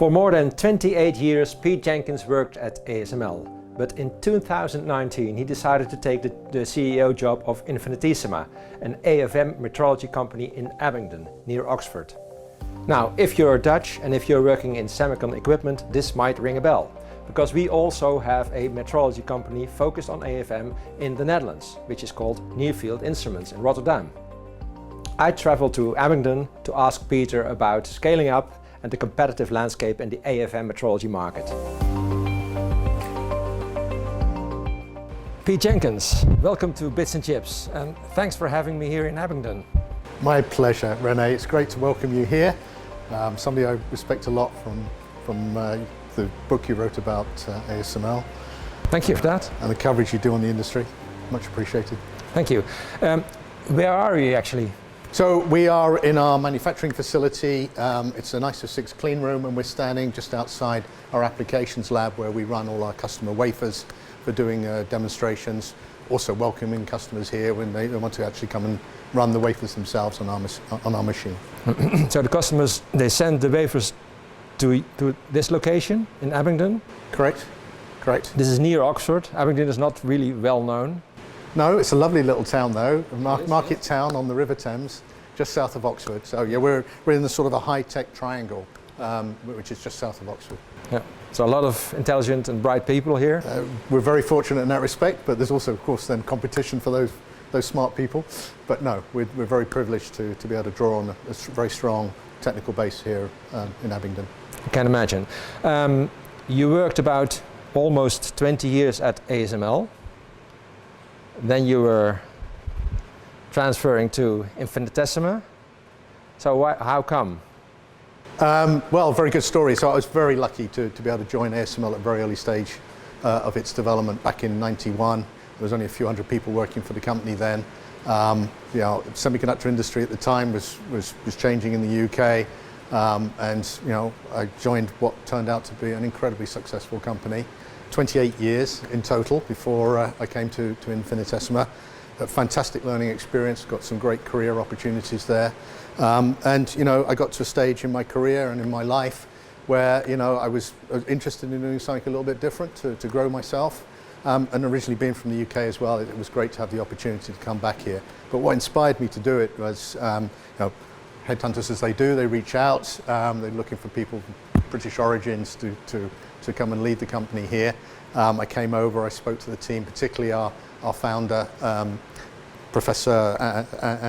For more than 28 years, Pete Jenkins worked at ASML. But in 2019 he decided to take the CEO job of Infinitesima, an AFM metrology company in Abingdon, near Oxford. Now, if you're Dutch and if you're working in semiconductor equipment, this might ring a bell. Because we also have a metrology company focused on AFM in the Netherlands, which is called Near-Field Instruments in Rotterdam. I traveled to Abingdon to ask Peter about scaling up and the competitive landscape in the AFM metrology market. Pete Jenkins, welcome to Bits and Chips, and thanks for having me here in Abingdon. My pleasure, Rene. It's great to welcome you here. Somebody I respect a lot from the book you wrote about ASML. Thank you for that. And the coverage you do on the industry. Much appreciated. Thank you. Where are we actually? So we are in our manufacturing facility. It's an ISO 6 clean room, and we're standing just outside our applications lab where we run all our customer wafers for doing demonstrations. Also welcoming customers here when they want to actually come and run the wafers themselves on our machine. So the customers, they send the wafers to this location in Abingdon? Correct, correct. This is near Oxford. Abingdon is not really well known. No, it's a lovely little town though, a market town on the River Thames, just south of Oxford. So yeah, we're in the sort of a high-tech triangle, which is just south of Oxford. Yeah, so a lot of intelligent and bright people here. We're very fortunate in that respect, but there's also, of course, then competition for those smart people. But no, we're very privileged to be able to draw on a very strong technical base here in Abingdon. I can imagine. You worked about almost 20 years at ASML. Then you were transferring to Infinitesima. So how come? Well, very good story. So I was very lucky to be able to join ASML at a very early stage of its development back in '91. There was only a few hundred people working for the company then. You know, semiconductor industry at the time was changing in the UK, and you know, I joined what turned out to be an incredibly successful company. 28 years in total before I came to Infinitesima. A fantastic learning experience, got some great career opportunities there. And you know, I got to a stage in my career and in my life where you know, I was interested in doing something a little bit different to grow myself. And originally being from the UK as well, it was great to have the opportunity to come back here. But what inspired me to do it was, you know, headhunters as they do, they reach out, they're looking for people of British origins to come and lead the company here. I came over, I spoke to the team, particularly our founder, Professor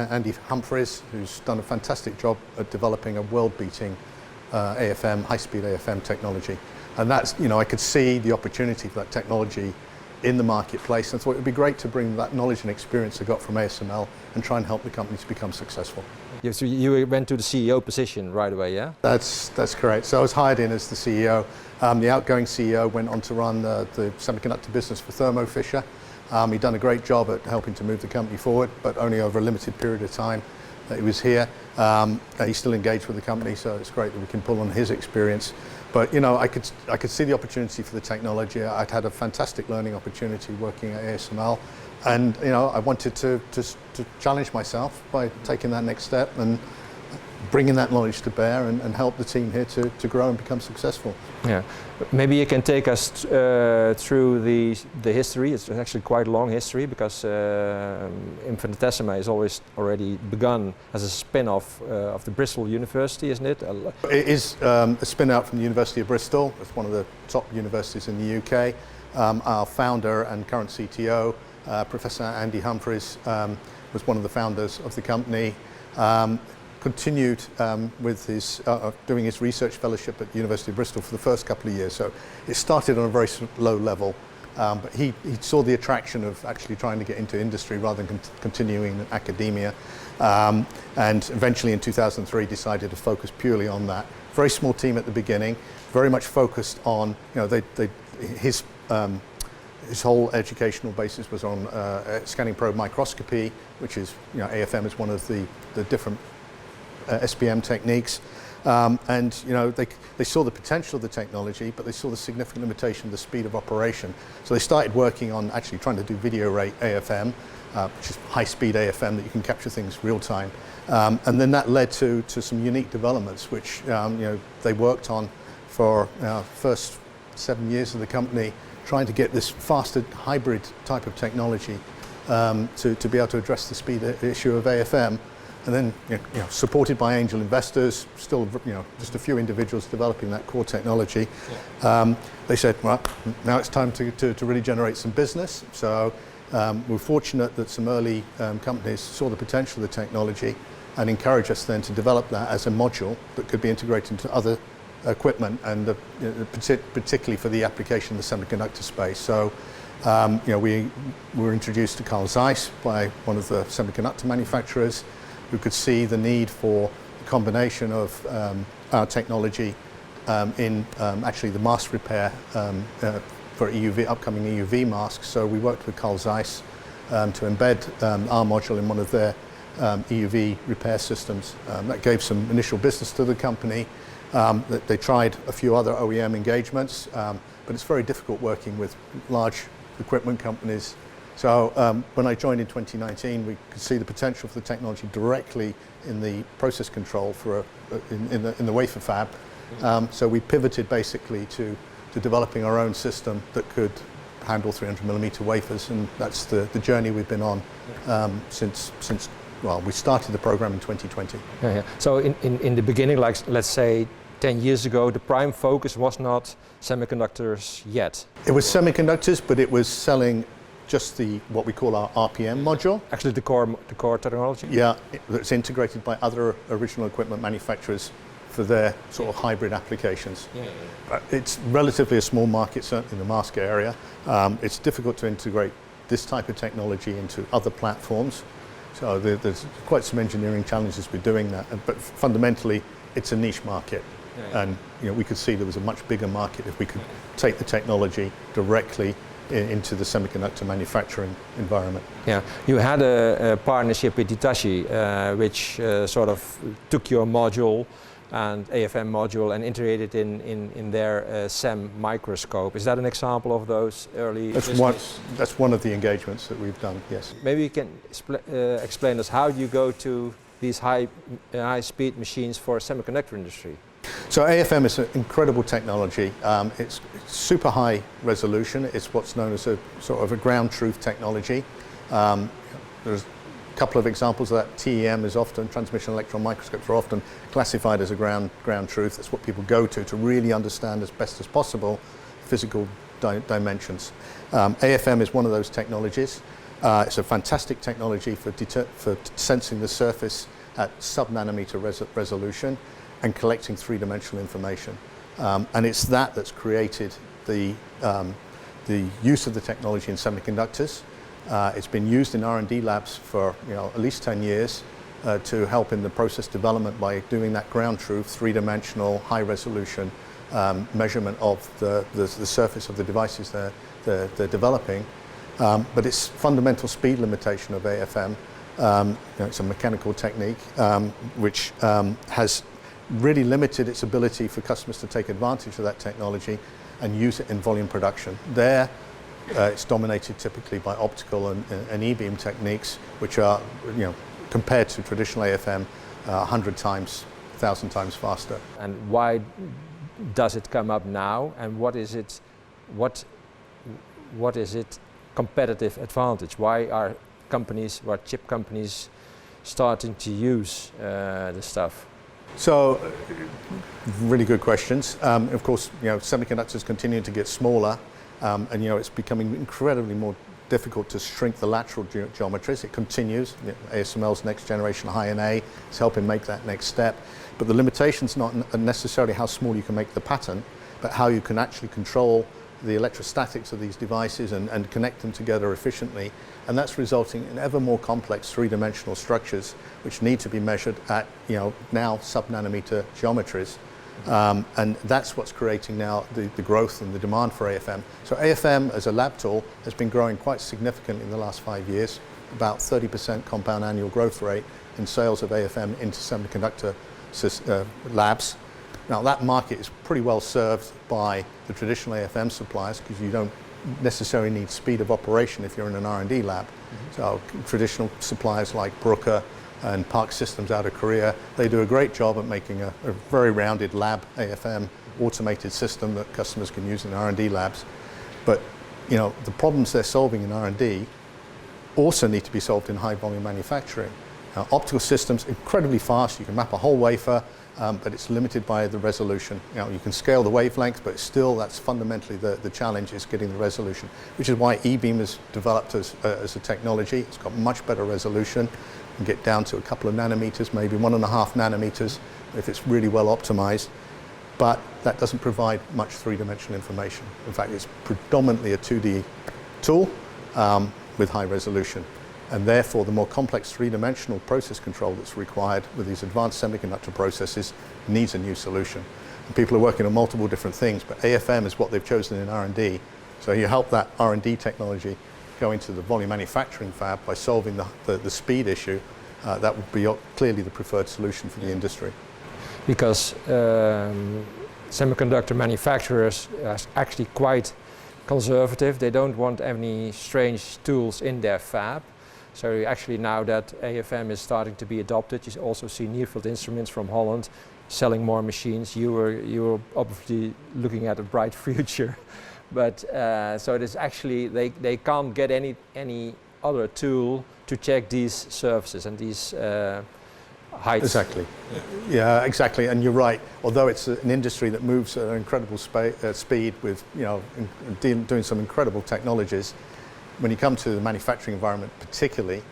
Andy Humphries, who's done a fantastic job at developing a world-beating AFM, high-speed AFM technology. And that's, you know, I could see the opportunity for that technology in the marketplace, and thought it would be great to bring that knowledge and experience I got from ASML and try and help the company to become successful. Yeah, so you went to the CEO position right away, yeah? That's correct. So I was hired in as the CEO. The outgoing CEO went on to run the semiconductor business for Thermo Fisher. He'd done a great job at helping to move the company forward, but only over a limited period of time that he was here. He's still engaged with the company, so it's great that we can pull on his experience. But you know, I could see the opportunity for the technology. I'd had a fantastic learning opportunity working at ASML, and you know, I wanted to challenge myself by taking that next step and bringing that knowledge to bear and help the team here to grow and become successful. Yeah, maybe you can take us through the history. It's actually quite a long history because Infinitesima is already begun as a spin-off of the Bristol University, isn't it? It is a spin-out from the University of Bristol. It's one of the top universities in the UK. Our founder and current CTO, Professor Andy Humphries, was one of the founders of the company. Continued with his doing his research fellowship at the University of Bristol for the first couple of years. So it started on a very low level, but he saw the attraction of actually trying to get into industry rather than continuing in academia, and eventually in 2003 decided to focus purely on that. Very small team at the beginning, very much focused on, you know, his whole educational basis was on scanning probe microscopy, which is, you know, AFM is one of the different SPM techniques, and you know, they saw the potential of the technology, but they saw the significant limitation of the speed of operation. So they started working on actually trying to do video rate AFM, which is high-speed AFM that you can capture things real time. And then that led to some unique developments, which you know, they worked on for our first 7 years of the company, trying to get this faster hybrid type of technology to be able to address the speed issue of AFM. And then, supported by angel investors, still, just a few individuals developing that core technology. Yeah. They said, well, now it's time to really generate some business. So we're fortunate that some early companies saw the potential of the technology and encouraged us then to develop that as a module that could be integrated into other equipment, and particularly for the application in the semiconductor space. So, we were introduced to Carl Zeiss by one of the semiconductor manufacturers, who could see the need for a combination of our technology in actually the mask repair for upcoming EUV masks. So we worked with Carl Zeiss to embed our module in one of their EUV repair systems. That gave some initial business to the company. They tried a few other OEM engagements, but it's very difficult working with large equipment companies. So when I joined in 2019, we could see the potential for the technology directly in the process control for in the wafer fab. So we pivoted basically to developing our own system that could handle 300mm wafers, and that's the journey we've been on since well, we started the program in 2020. Yeah. So in the beginning, like let's say 10 years ago, the prime focus was not semiconductors yet. It was semiconductors, but it was selling just what we call our RPM module. Actually the core technology? Yeah, it's integrated by other original equipment manufacturers for their sort of hybrid applications. Yeah. It's relatively a small market, certainly in the mask area. It's difficult to integrate this type of technology into other platforms. So there's quite some engineering challenges with doing that, but fundamentally it's a niche market. Yeah. And we could see there was a much bigger market if we could take the technology directly into the semiconductor manufacturing environment. Yeah, you had a partnership with Hitachi, which sort of took your module and AFM module and integrated in their SEM microscope. Is that an example of those early? That's one of the engagements that we've done. Yes. Maybe you can explain us how you go to these high-speed machines for semiconductor industry. So AFM is an incredible technology. It's super high resolution. It's what's known as a sort of a ground truth technology. There's a couple of examples of that. TEM is often, transmission electron microscopes are often classified as a ground truth. That's what people go to really understand as best as possible physical dimensions. AFM is one of those technologies. It's a fantastic technology for sensing the surface at sub-nanometer resolution and collecting three-dimensional information. And it's that's created the use of the technology in semiconductors. It's been used in R&D labs for at least 10 years to help in the process development by doing that ground truth, three-dimensional, high-resolution measurement of the surface of the devices they're developing. But its fundamental speed limitation of AFM, it's a mechanical technique which has really limited its ability for customers to take advantage of that technology and use it in volume production. There, it's dominated typically by optical and EBAM techniques, which are, compared to traditional AFM, 100 times, 1,000 times faster. And why does it come up now? And what is it competitive advantage? Why are chip companies starting to use the stuff? So, really good questions. Of course, semiconductors continue to get smaller, and it's becoming incredibly more difficult to shrink the lateral geometries. It continues. ASML's next generation High-NA is helping make that next step. But the limitation's not necessarily how small you can make the pattern, but how you can actually control the electrostatics of these devices and connect them together efficiently. And that's resulting in ever more complex three-dimensional structures which need to be measured at now sub-nanometer geometries. And that's what's creating now the growth and the demand for AFM. So AFM as a lab tool has been growing quite significantly in the last 5 years, about 30% compound annual growth rate in sales of AFM into semiconductor labs. Now that market is pretty well served by the traditional AFM suppliers because you don't necessarily need speed of operation if you're in an R&D lab. Mm-hmm. So traditional suppliers like Brooker and Park Systems out of Korea, they do a great job at making a very rounded lab AFM automated system that customers can use in R&D labs. But you know, the problems they're solving in R&D also need to be solved in high volume manufacturing. Now, optical systems, incredibly fast, you can map a whole wafer, but it's limited by the resolution. You know, you can scale the wavelength, but still that's fundamentally the challenge, is getting the resolution, which is why E-beam is developed as a technology. It's got much better resolution. You can get down to a couple of nanometers, maybe 1.5 nanometers, if it's really well optimized. But that doesn't provide much three-dimensional information. In fact, it's predominantly a 2D tool with high resolution. And therefore, the more complex three-dimensional process control that's required with these advanced semiconductor processes needs a new solution. And people are working on multiple different things, but AFM is what they've chosen in R&D. So you help that R&D technology go into the volume manufacturing fab by solving the speed issue. That would be clearly the preferred solution for the industry. Because semiconductor manufacturers are actually quite conservative. They don't want any strange tools in their fab. So actually, now that AFM is starting to be adopted, you also see Nearfield Instruments from Holland selling more machines. You were obviously looking at a bright future, but so it is actually they can't get any other tool to check these surfaces and these heights. Exactly. Yeah, exactly. And you're right. Although it's an industry that moves at an incredible speed with, you know, doing some incredible technologies, when you come to the manufacturing environment, particularly,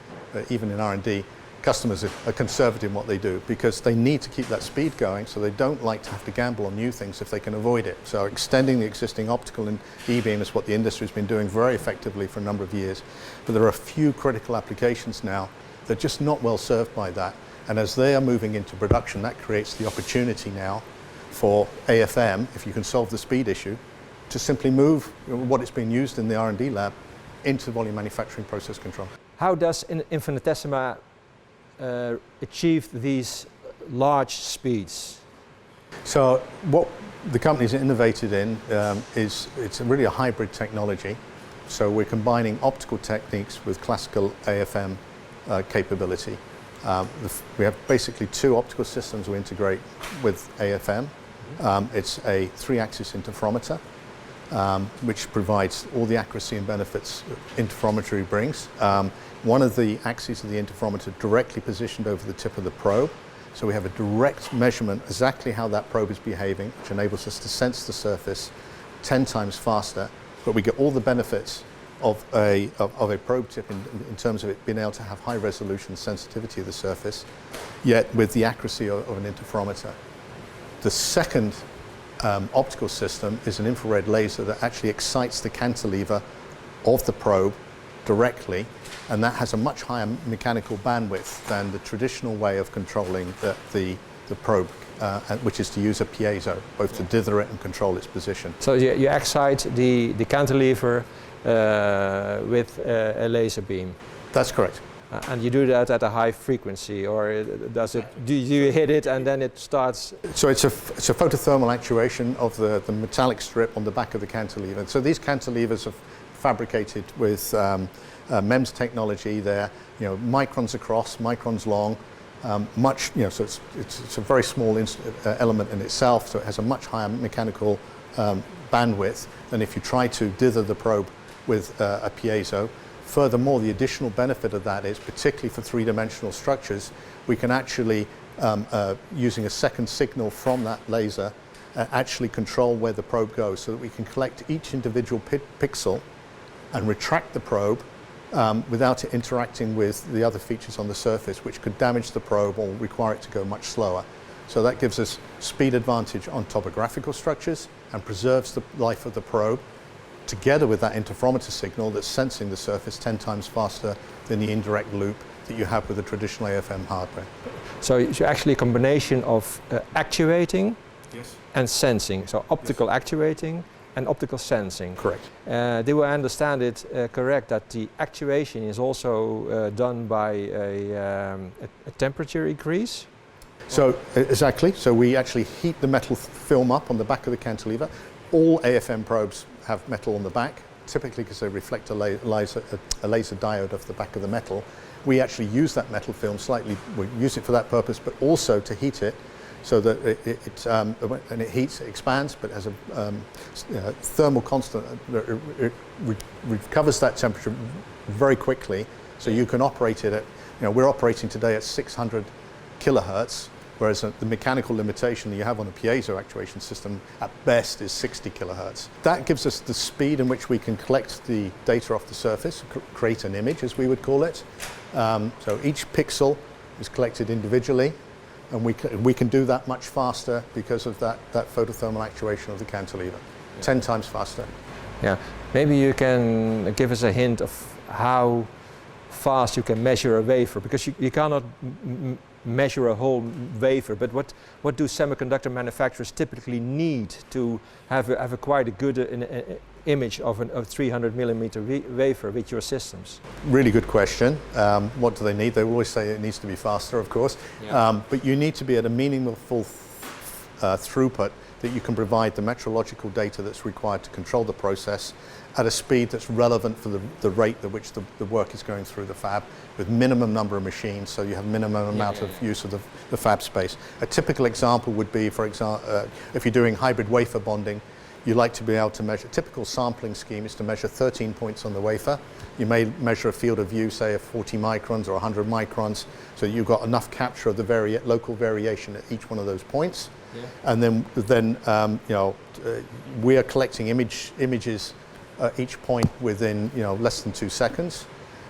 even in R&D, customers are conservative in what they do because they need to keep that speed going, so they don't like to have to gamble on new things if they can avoid it. So extending the existing optical and E-beam is what the industry has been doing very effectively for a number of years. But there are a few critical applications now that are just not well served by that. And as they are moving into production, that creates the opportunity now for AFM, if you can solve the speed issue, to simply move what it's been used in the R&D lab into volume manufacturing process control. How does Infinitesima achieve these large speeds? So what the company's innovated in is it's really a hybrid technology. So we're combining optical techniques with classical AFM capability. We have basically two optical systems we integrate with AFM. It's a 3-axis interferometer, which provides all the accuracy and benefits interferometry brings. One of the axes of the interferometer directly positioned over the tip of the probe. So we have a direct measurement exactly how that probe is behaving, which enables us to sense the surface 10 times faster, but we get all the benefits of a probe tip in terms of it being able to have high resolution sensitivity of the surface, yet with the accuracy of an interferometer. The second optical system is an infrared laser that actually excites the cantilever of the probe directly, and that has a much higher mechanical bandwidth than the traditional way of controlling the probe, which is to use a piezo, both to dither it and control its position. So you excite the cantilever with a laser beam? That's correct. And you do that at a high frequency, or do you hit it and then it starts? So it's a photothermal actuation of the metallic strip on the back of the cantilever. So these cantilevers are fabricated with MEMS technology. They're microns across, microns long. So it's a very small element in itself. So it has a much higher mechanical bandwidth than if you try to dither the probe with a piezo. Furthermore, the additional benefit of that is, particularly for three-dimensional structures, we can actually, using a second signal from that laser, actually control where the probe goes, so that we can collect each individual pixel and retract the probe without it interacting with the other features on the surface, which could damage the probe or require it to go much slower. So that gives us speed advantage on topographical structures and preserves the life of the probe, together with that interferometer signal that's sensing the surface 10 times faster than the indirect loop that you have with the traditional AFM hardware. So it's actually a combination of actuating and sensing, so optical actuating and optical sensing. Correct. Do I understand it correct that the actuation is also done by a temperature increase? So exactly, so we actually heat the metal film up on the back of the cantilever. All AFM probes have metal on the back, typically because they reflect a laser diode off the back of the metal. We actually use that metal film slightly, we use it for that purpose, but also to heat it so that when it heats, it expands, but has a thermal constant. It recovers that temperature very quickly, so you can operate it at, we're operating today at 600 kilohertz, whereas the mechanical limitation that you have on a piezo actuation system at best is 60 kilohertz. That gives us the speed in which we can collect the data off the surface, create an image as we would call it. So each pixel is collected individually, and we can do that much faster because of that photothermal actuation of the cantilever, 10 times faster. Yeah, maybe you can give us a hint of how fast you can measure a wafer, because you cannot measure a whole wafer, but what do semiconductor manufacturers typically need to have a quite a good image of a 300 millimeter wafer with your systems? Really good question. What do they need? They always say it needs to be faster, of course, but you need to be at a meaningful throughput that you can provide the metrological data that's required to control the process at a speed that's relevant for the rate at which the work is going through the fab, with minimum number of machines, so you have minimum amount of use of the fab space. A typical example would be, for example, if you're doing hybrid wafer bonding, you like to be able to measure, typical sampling scheme is to measure 13 points on the wafer. You may measure a field of view, say of 40 microns or 100 microns, so you've got enough capture of the local variation at each one of those points. Yeah. And then we are collecting images at each point within less than 2 seconds,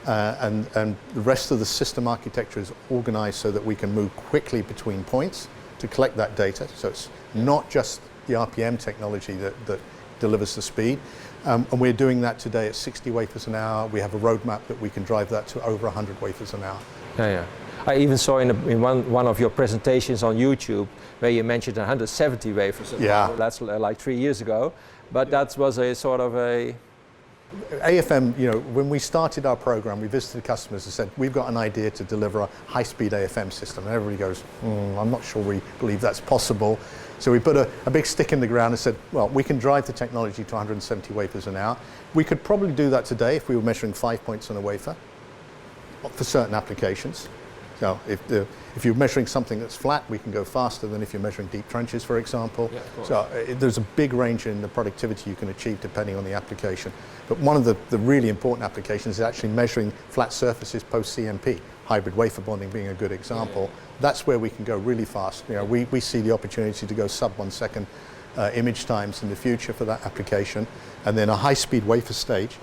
and the rest of the system architecture is organized so that we can move quickly between points to collect that data. So it's not just the RPM technology that delivers the speed, and we're doing that today at 60 wafers an hour. We have a roadmap that we can drive that to over 100 wafers an hour. Yeah. I even saw in one of your presentations on YouTube where you mentioned 170 wafers. Yeah. That's like 3 years ago, but that was a sort of a... AFM, when we started our program, we visited customers and said, we've got an idea to deliver a high-speed AFM system. And everybody goes, I'm not sure we believe that's possible. So we put a big stick in the ground and said, well, we can drive the technology to 170 wafers an hour. We could probably do that today if we were measuring 5 points on a wafer for certain applications. So if you're measuring something that's flat, we can go faster than if you're measuring deep trenches, for example. Yeah, so there's a big range in the productivity you can achieve depending on the application. But one of the really important applications is actually measuring flat surfaces post-CMP, hybrid wafer bonding being a good example. Yeah. That's where we can go really fast. We see the opportunity to go sub 1 second image times in the future for that application. And then a high-speed wafer stage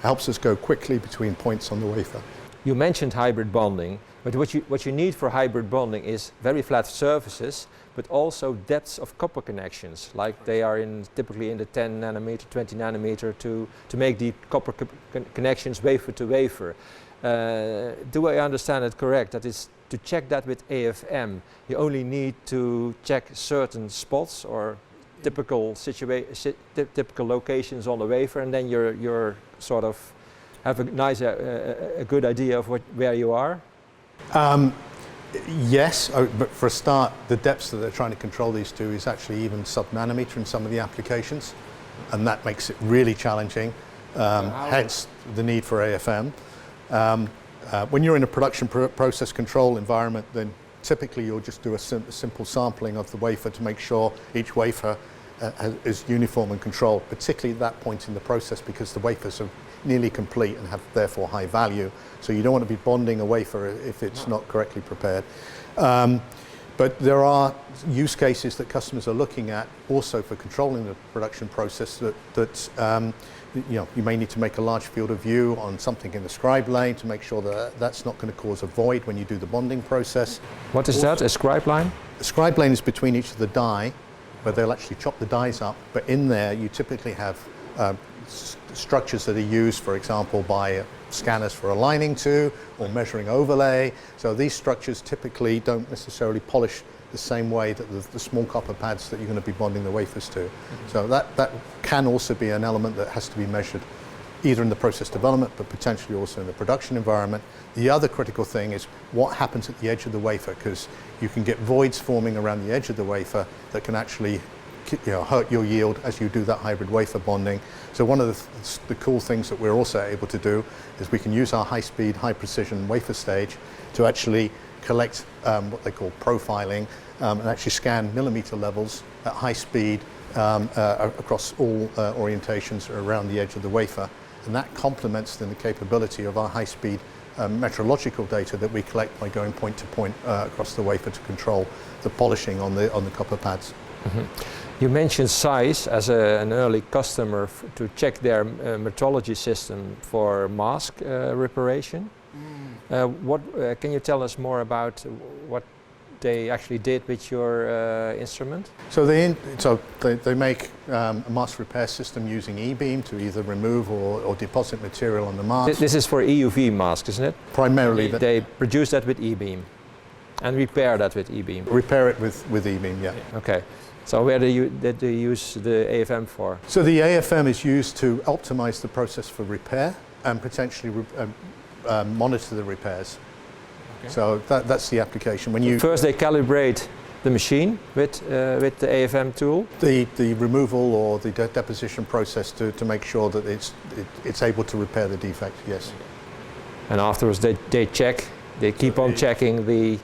helps us go quickly between points on the wafer. You mentioned hybrid bonding, but what you need for hybrid bonding is very flat surfaces, but also depths of copper connections, like they are typically in the 10 nanometer, 20 nanometer to make the copper connections wafer to wafer. Do I understand it correct? That is, to check that with AFM, you only need to check certain spots or typical locations on the wafer, and then you're sort of have a good idea of where you are? Yes, but for a start, the depths that they're trying to control these to is actually even sub-nanometer in some of the applications, and that makes it really challenging, hence the need for AFM. When you're in a production process control environment, then typically you'll just do a simple sampling of the wafer to make sure each wafer is uniform and controlled, particularly at that point in the process, because the wafers are nearly complete and have therefore high value. So you don't want to be bonding a wafer if it's not correctly prepared. But there are use cases that customers are looking at also for controlling the production process that you may need to make a large field of view on something in the scribe lane to make sure that that's not going to cause a void when you do the bonding process. What is that, a scribe line? The scribe lane is between each of the die, where they'll actually chop the dies up, but in there you typically have structures that are used, for example, by scanners for aligning to or measuring overlay. So these structures typically don't necessarily polish the same way that the small copper pads that you're going to be bonding the wafers to. Mm-hmm. So that can also be an element that has to be measured either in the process development but potentially also in the production environment. The other critical thing is what happens at the edge of the wafer, because you can get voids forming around the edge of the wafer that can actually hurt your yield as you do that hybrid wafer bonding. So one of the cool things that we're also able to do is we can use our high-speed, high-precision wafer stage to actually collect what they call profiling and actually scan millimeter levels at high speed across all orientations around the edge of the wafer. And that complements then the capability of our high-speed metrological data that we collect by going point to point across the wafer to control the polishing on the copper pads. Mm-hmm. You mentioned SAIS as an early customer to check their metrology system for mask reparation. What can you tell us more about what they actually did with your instrument? So they make a mask repair system using E-beam to either remove or deposit material on the mask. This is for EUV mask, isn't it? Primarily. They produce that with E-beam and repair that with E-beam. Repair it with E-beam, yeah. Okay. So where did they use the AFM for? So the AFM is used to optimize the process for repair and potentially monitor the repairs. Okay. So that's the application. When you first they calibrate the machine with the AFM tool. The removal or the deposition process to make sure that it's able to repair the defect. Yes. And afterwards they check. They keep on checking the.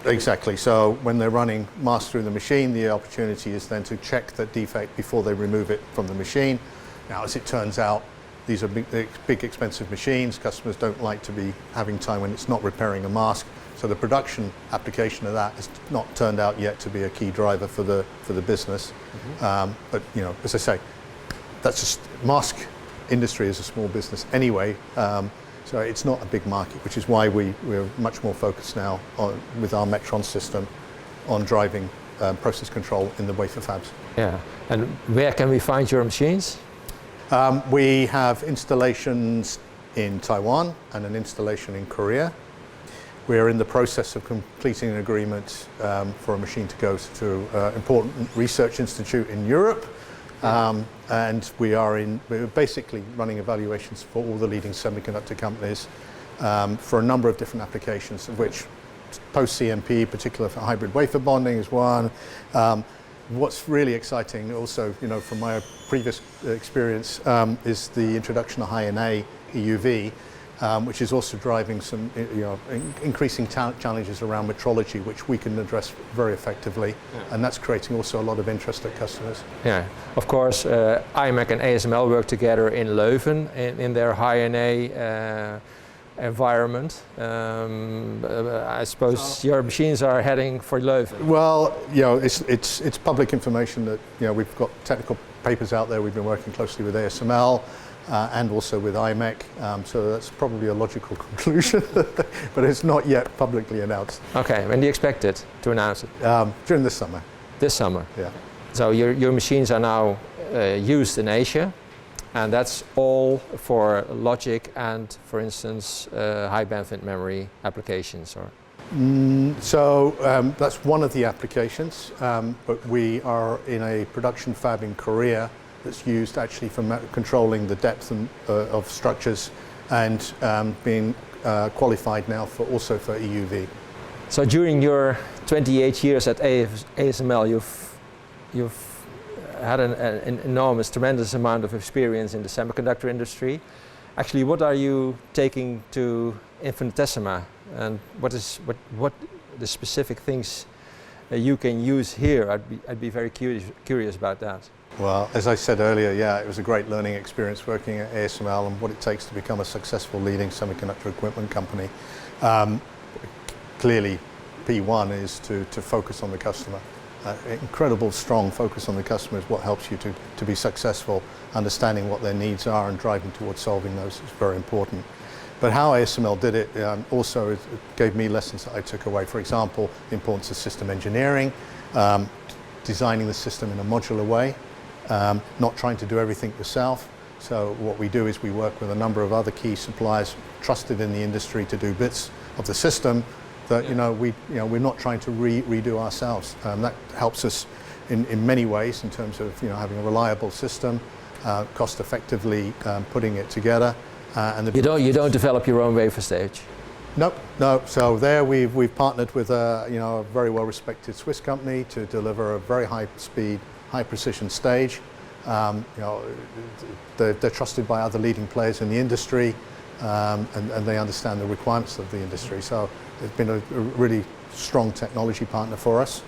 Exactly. So when they're running masks through the machine, the opportunity is then to check that defect before they remove it from the machine. Now, as it turns out, these are big expensive machines. Customers don't like to be having time when it's not repairing a mask. So the production application of that has not turned out yet to be a key driver for the business. Mm-hmm. But you know, as I say, that's just mask industry is a small business anyway. So it's not a big market, which is why we're much more focused now with our Metron system on driving process control in the wafer fabs. Yeah, and where can we find your machines? We have installations in Taiwan and an installation in Korea. We are in the process of completing an agreement for a machine to go to an important research institute in Europe. And we're basically running evaluations for all the leading semiconductor companies for a number of different applications, of which post-CMP, particularly for hybrid wafer bonding, is one. What's really exciting, also, you know, from my previous experience, is the introduction of high-NA EUV, which is also driving some, you know, increasing challenges around metrology, which we can address very effectively, and that's creating also a lot of interest at customers. Yeah, of course, IMAC and ASML work together in Leuven in their high-NA environment. I suppose your machines are heading for Leuven. Well, you know, it's public information that, you know, we've got technical papers out there. We've been working closely with ASML. And also with IMAC, so that's probably a logical conclusion, but it's not yet publicly announced. Okay, when do you expect it to announce it? During this summer. This summer? Yeah. So your machines are now used in Asia, and that's all for logic and, for instance, high bandwidth memory applications, or? So that's one of the applications, but we are in a production fab in Korea that's used actually for controlling the depth of structures and being qualified now also for EUV. So during your 28 years at ASML, you've had an enormous, tremendous amount of experience in the semiconductor industry. Actually, what are you taking to Infinitesima, and what the specific things you can use here? I'd be very curious about that. Well, as I said earlier, yeah, it was a great learning experience working at ASML and what it takes to become a successful leading semiconductor equipment company. Clearly, P1 is to focus on the customer. Incredible strong focus on the customer is what helps you to be successful. Understanding what their needs are and driving towards solving those is very important. But how ASML did it also gave me lessons that I took away. For example, the importance of system engineering, designing the system in a modular way, not trying to do everything yourself. So what we do is we work with a number of other key suppliers trusted in the industry to do bits of the system that we're not trying to redo ourselves. That helps us in many ways in terms of having a reliable system, cost effectively putting it together. And you don't develop your own wafer stage. Nope. So there we've partnered with a very well respected Swiss company to deliver a very high speed, high precision stage. They're trusted by other leading players in the industry. and they understand the requirements of the industry. So it's been a really strong technology partner for us.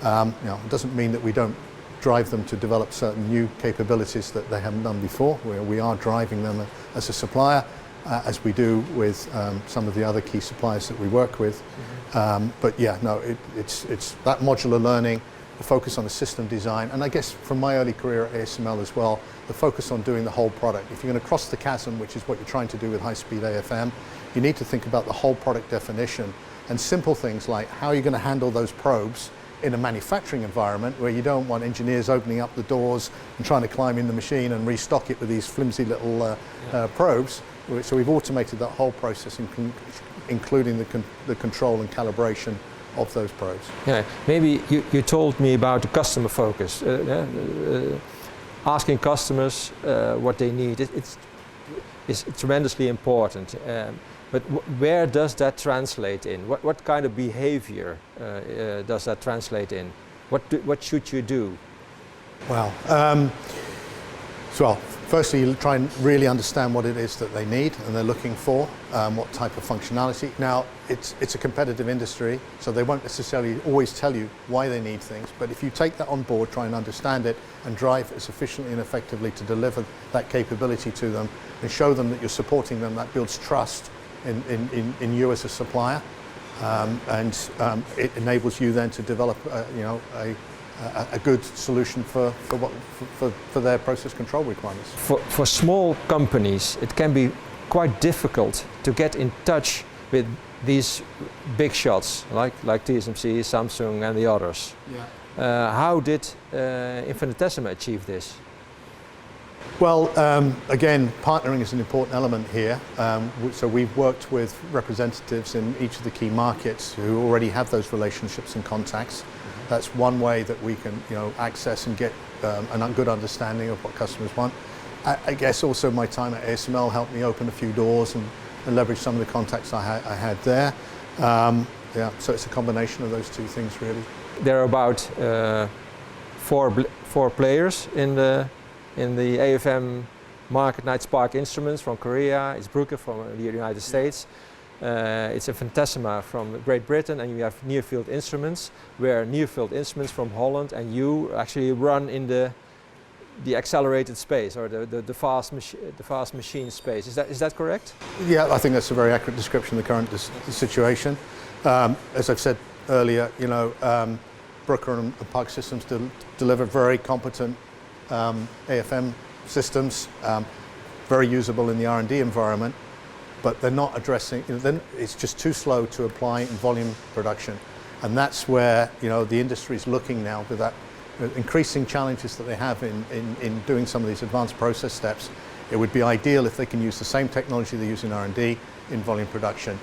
It doesn't mean that we don't drive them to develop certain new capabilities that they haven't done before. We are driving them as a supplier, as we do with some of the other key suppliers that we work with. But yeah, no, it's that modular learning, the focus on the system design, and I guess from my early career at ASML as well, the focus on doing the whole product. If you're going to cross the chasm, which is what you're trying to do with high-speed AFM, you need to think about the whole product definition and simple things like how you're going to handle those probes in a manufacturing environment where you don't want engineers opening up the doors and trying to climb in the machine and restock it with these flimsy little probes. So we've automated that whole process, including the control and calibration of those probes. Yeah, maybe you told me about the customer focus, asking customers what they need. It's tremendously important. But where does that translate in? What kind of behavior does that translate in? What should you do? Well, firstly, you try and really understand what it is that they need and they're looking for, what type of functionality. Now, it's a competitive industry, so they won't necessarily always tell you why they need things, but if you take that on board, try and understand it, and drive as efficiently and effectively to deliver that capability to them, and show them that you're supporting them, that builds trust in you as a supplier, and it enables you then to develop a good solution for their process control requirements. For small companies, it can be quite difficult to get in touch with these big shots like TSMC, Samsung, and the others. Yeah. How did Infinitesima achieve this? Well, again, partnering is an important element here. So we've worked with representatives in each of the key markets who already have those relationships and contacts. That's one way that we can, access and get a good understanding of what customers want. I guess also my time at ASML helped me open a few doors and leverage some of the contacts I had there. So it's a combination of those two things, really. There are about four players in the AFM market. It's Spark Instruments from Korea, it's Bruker from the United States, it's Infinitesima from Great Britain, and you have Near Field Instruments, where Near Field Instruments from Holland, and you actually run in the accelerated space, or the fast machine space. Is that correct? Yeah, I think that's a very accurate description of the current situation. As I've said earlier, Bruker and Park Systems deliver very competent AFM systems, very usable in the R&D environment, but they're not addressing, then it's just too slow to apply in volume production. And that's where, the industry is looking now with that increasing challenges that they have in doing some of these advanced process steps. It would be ideal if they can use the same technology they use in R&D in volume production.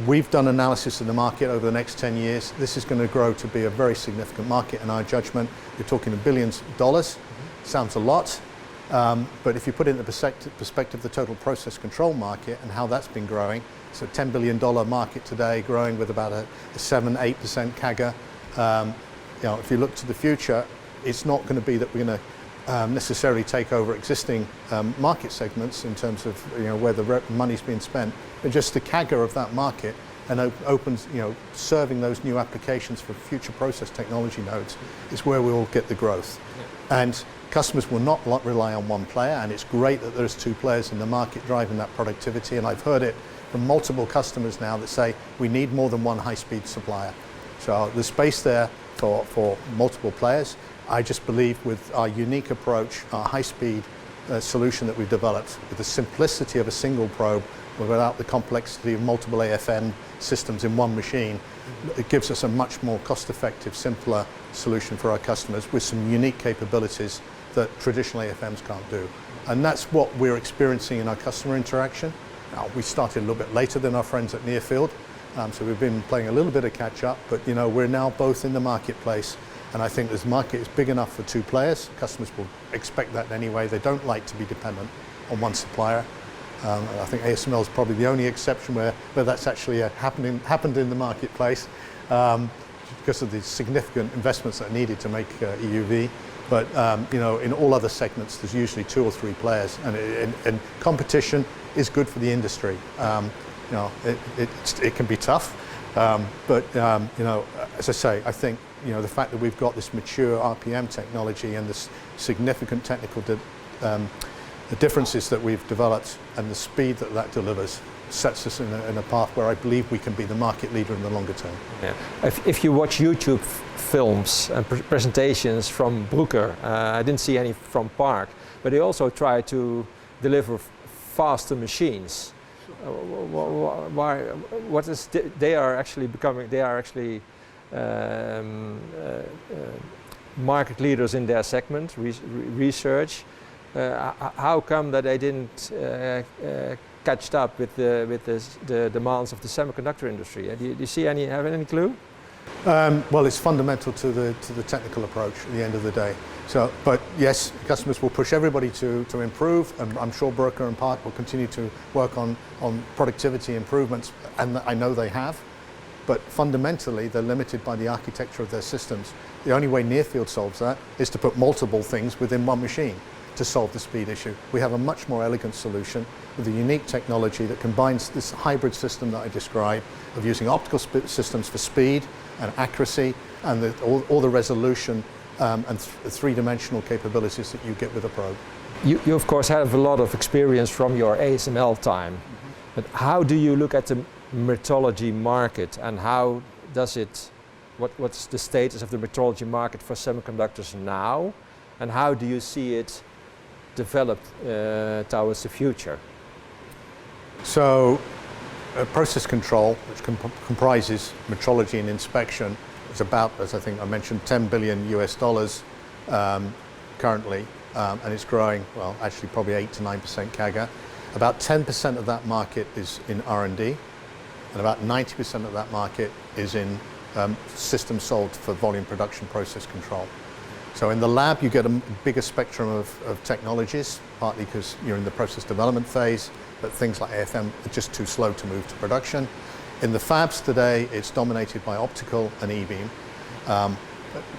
We've done analysis of the market over the next 10 years. This is going to grow to be a very significant market in our judgment. You're talking $1 billion. Sounds a lot, but if you put it in the perspective of the total process control market and how that's been growing, it's a $10 billion market today, growing with about a 7-8% CAGR. If you look to the future, it's not going to be that we're going to necessarily take over existing market segments in terms of where the money's being spent, but just the CAGR of that market and opens, serving those new applications for future process technology nodes is where we will get the growth. Yeah. And customers will not rely on one player, and it's great that there's two players in the market driving that productivity, and I've heard it from multiple customers now that say we need more than one high-speed supplier. So there's space there for multiple players. I just believe with our unique approach, our high-speed solution that we've developed, with the simplicity of a single probe, without the complexity of multiple AFM systems in one machine, it gives us a much more cost-effective, simpler solution for our customers with some unique capabilities that traditional AFMs can't do. And that's what we're experiencing in our customer interaction. Now, we started a little bit later than our friends at Nearfield, so we've been playing a little bit of catch-up, but we're now both in the marketplace, and I think this market is big enough for two players. Customers will expect that anyway. They don't like to be dependent on one supplier. I think ASML is probably the only exception where that's actually happened in the marketplace. because of the significant investments that are needed to make EUV. But in all other segments, there's usually 2 or 3 players, and competition is good for the industry. It can be tough, but as I say, I think the fact that we've got this mature RPM technology and this significant technical the differences that we've developed and the speed that that delivers sets us in a path where I believe we can be the market leader in the longer term. Yeah. If you watch YouTube films and presentations from Bruker, I didn't see any from Park, but they also try to deliver faster machines. What is they are actually becoming? They are actually market leaders in their segment, research. How come that they didn't catch up with the demands of the semiconductor industry? Do you see have any clue? Well, it's fundamental to the technical approach at the end of the day. So, but yes, customers will push everybody to improve, and I'm sure Bruker and Park will continue to work on productivity improvements, and I know they have. But fundamentally, they're limited by the architecture of their systems. The only way Nearfield solves that is to put multiple things within one machine to solve the speed issue. We have a much more elegant solution with a unique technology that combines this hybrid system that I described of using optical systems for speed and accuracy and all the resolution and three-dimensional capabilities that you get with a probe. You of course have a lot of experience from your ASML time, but how do you look at the metrology market, and how does it, what's the status of the metrology market for semiconductors now, and how do you see it developed towards the future? So process control, which comprises metrology and inspection, is about, as I think I mentioned, $10 billion US currently, and it's growing, well, actually probably 8 to 9% CAGR. About 10% of that market is in R&D, and about 90% of that market is in systems sold for volume production process control. So in the lab, you get a bigger spectrum of technologies, partly because you're in the process development phase, but things like AFM are just too slow to move to production. In the fabs today, it's dominated by optical and EBAM.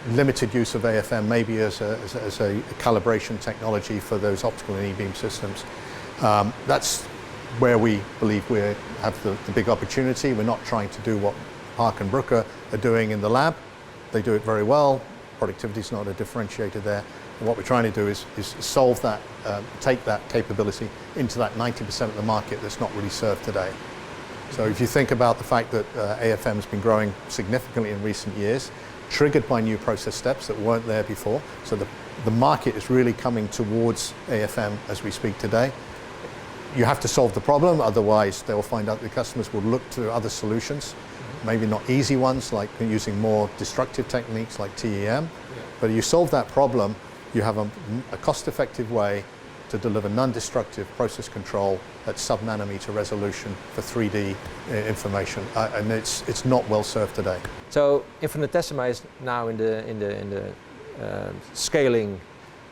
Limited use of AFM maybe as a calibration technology for those optical and EBAM systems. That's where we believe we have the big opportunity. We're not trying to do what Park and Bruker are doing in the lab. They do it very well. Productivity is not a differentiator there. And what we're trying to do is solve that, take that capability into that 90% of the market that's not really served today. So if you think about the fact that AFM has been growing significantly in recent years, triggered by new process steps that weren't there before, so the market is really coming towards AFM as we speak today. You have to solve the problem, otherwise they'll find out the customers will look to other solutions, maybe not easy ones like using more destructive techniques like TEM, but if you solve that problem, you have a cost-effective way to deliver non-destructive process control at sub-nanometer resolution for 3D information, and it's not well served today. So Infinitesima is now in the scaling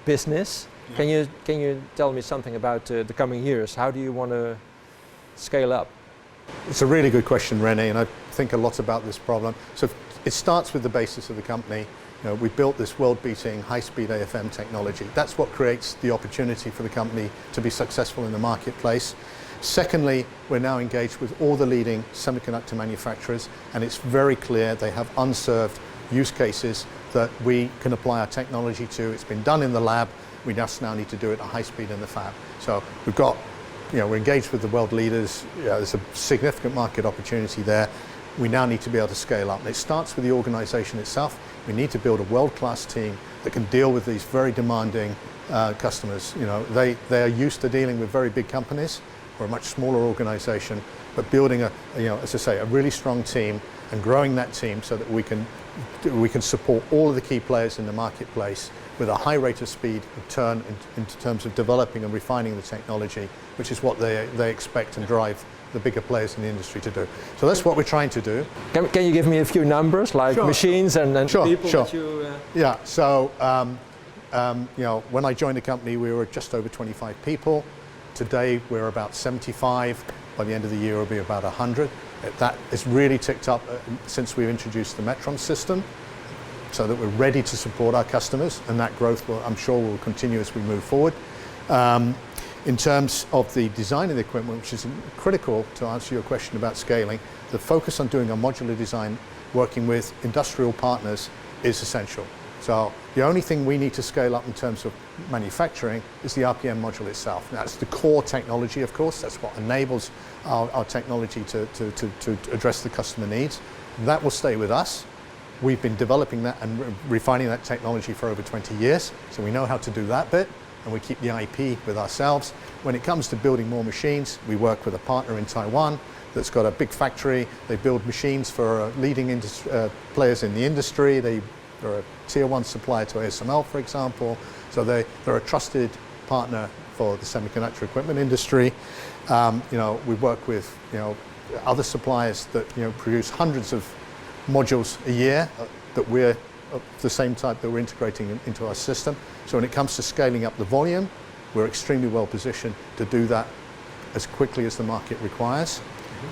business. Yeah. Can you tell me something about the coming years? How do you want to scale up? It's a really good question, René, and I think a lot about this problem. So it starts with the basis of the company. We built this world-beating high-speed AFM technology. That's what creates the opportunity for the company to be successful in the marketplace. Secondly, we're now engaged with all the leading semiconductor manufacturers, and it's very clear they have unserved use cases that we can apply our technology to. It's been done in the lab. We just now need to do it at high speed in the fab. So we've got, we're engaged with the world leaders. There's a significant market opportunity there. We now need to be able to scale up. And it starts with the organization itself. We need to build a world-class team that can deal with these very demanding customers. They are used to dealing with very big companies. We're a much smaller organization, but building as I say, a really strong team and growing that team so that we can support all of the key players in the marketplace with a high rate of speed and turn in terms of developing and refining the technology, which is what they expect and drive the bigger players in the industry to do. So that's what we're trying to do. Can you give me a few numbers, like sure. Machines and sure, people sure. that you... Yeah, so when I joined the company, we were just over 25 people. Today, we're about 75. By the end of the year, we'll be about 100. That has really ticked up since we've introduced the Metron system, so that we're ready to support our customers, and that growth I'm sure will continue as we move forward. In terms of the design of the equipment, which is critical to answer your question about scaling, the focus on doing a modular design, working with industrial partners, is essential. So the only thing we need to scale up in terms of manufacturing is the RPM module itself. Now, it's the core technology, of course. That's what enables our technology to address the customer needs. That will stay with us. We've been developing that and refining that technology for over 20 years, so we know how to do that bit, and we keep the IP with ourselves. When it comes to building more machines, we work with a partner in Taiwan that's got a big factory. They build machines for leading players in the industry. They're a tier 1 supplier to ASML, for example, so they're a trusted partner for the semiconductor equipment industry. We work with other suppliers that produce hundreds of modules a year that we're of the same type that we're integrating into our system. So when it comes to scaling up the volume, we're extremely well positioned to do that as quickly as the market requires,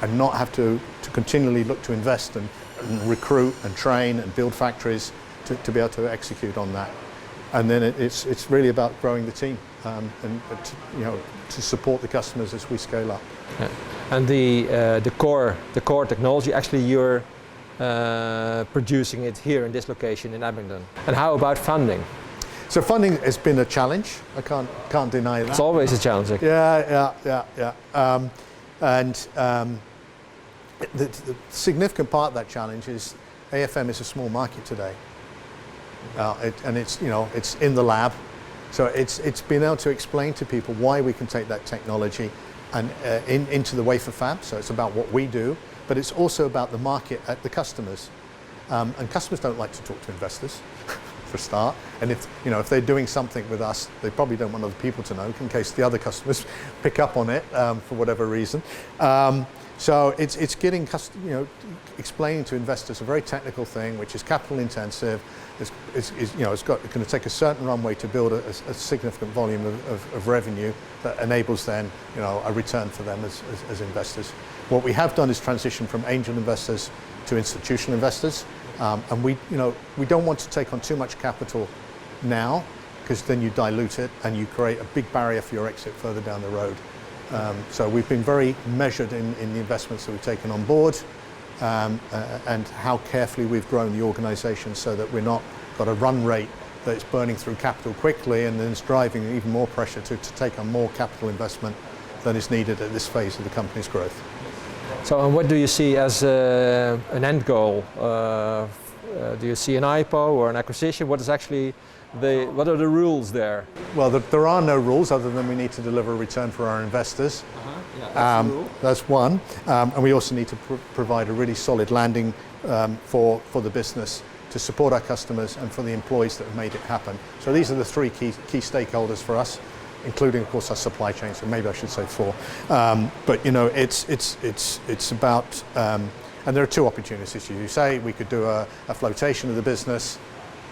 and not have to continually look to invest and recruit and train and build factories to be able to execute on that. And then it's really about growing the team and to support the customers as we scale up. Yeah. And the core technology, actually you're producing it here in this location in Abingdon. And how about funding? So funding has been a challenge. I can't deny that. It's always a challenge. Yeah. The significant part of that challenge is AFM is a small market today, and it's in the lab. So it's been able to explain to people why we can take that technology and into the wafer fab. So it's about what we do, but it's also about the market at the customers. And customers don't like to talk to investors, for a start. And if they're doing something with us, they probably don't want other people to know, in case the other customers pick up on it for whatever reason. So it's getting explaining to investors a very technical thing, which is capital intensive. It's going to take a certain runway to build a significant volume of revenue that enables then a return for them as investors. What we have done is transition from angel investors to institutional investors, and we don't want to take on too much capital now, because then you dilute it and you create a big barrier for your exit further down the road. So we've been very measured in the investments that we've taken on board, and how carefully we've grown the organisation, so that we're not got a run rate that is burning through capital quickly and then it's driving even more pressure to take on more capital investment than is needed at this phase of the company's growth. So, and what do you see as an end goal? Do you see an IPO or an acquisition? What are the rules there? Well, there are no rules other than we need to deliver a return for our investors. Yeah, that's the rule. That's one. And we also need to provide a really solid landing for the business, to support our customers and for the employees that have made it happen. So these are the three key stakeholders for us, including, of course, our supply chain. So maybe I should say four. But it's about, and there are two opportunities. You say we could do a flotation of the business.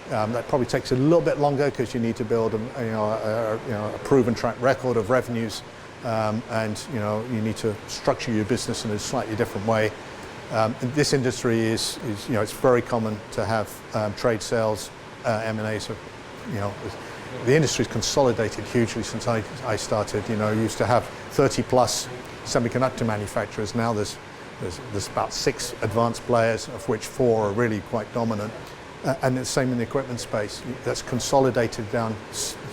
That probably takes a little bit longer, because you need to build a proven track record of revenues, and you need to structure your business in a slightly different way. This industry is it's very common to have trade sales, M&As. The industry's consolidated hugely since I started. You used to have 30 plus semiconductor manufacturers. Now there's about 6 advanced players, of which 4 are really quite dominant. And the same in the equipment space. That's consolidated down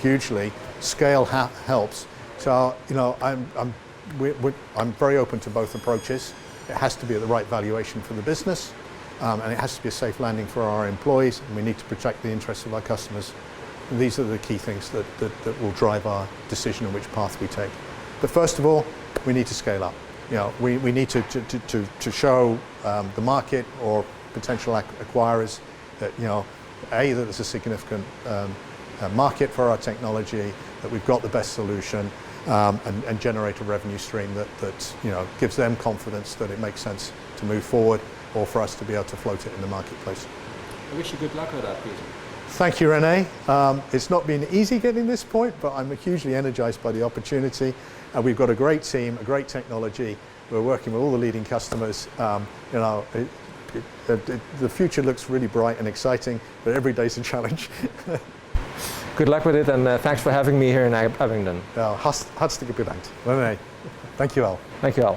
hugely. Scale helps. So I'm very open to both approaches. It has to be at the right valuation for the business, and it has to be a safe landing for our employees, and we need to protect the interests of our customers. And these are the key things that will drive our decision on which path we take. But first of all, we need to scale up. We need to show the market or potential acquirers that that there's a significant market for our technology, that we've got the best solution, and generate a revenue stream that gives them confidence that it makes sense to move forward, or for us to be able to float it in the marketplace. I wish you good luck with that, Peter. Thank you, René. It's not been easy getting this point, but I'm hugely energized by the opportunity. We've got a great team, a great technology. We're working with all the leading customers. You know, the future looks really bright and exciting, but every day's a challenge. Good luck with it, and thanks for having me here in Abingdon. Hartstikke bedankt. Nee. Dankjewel. Dankjewel.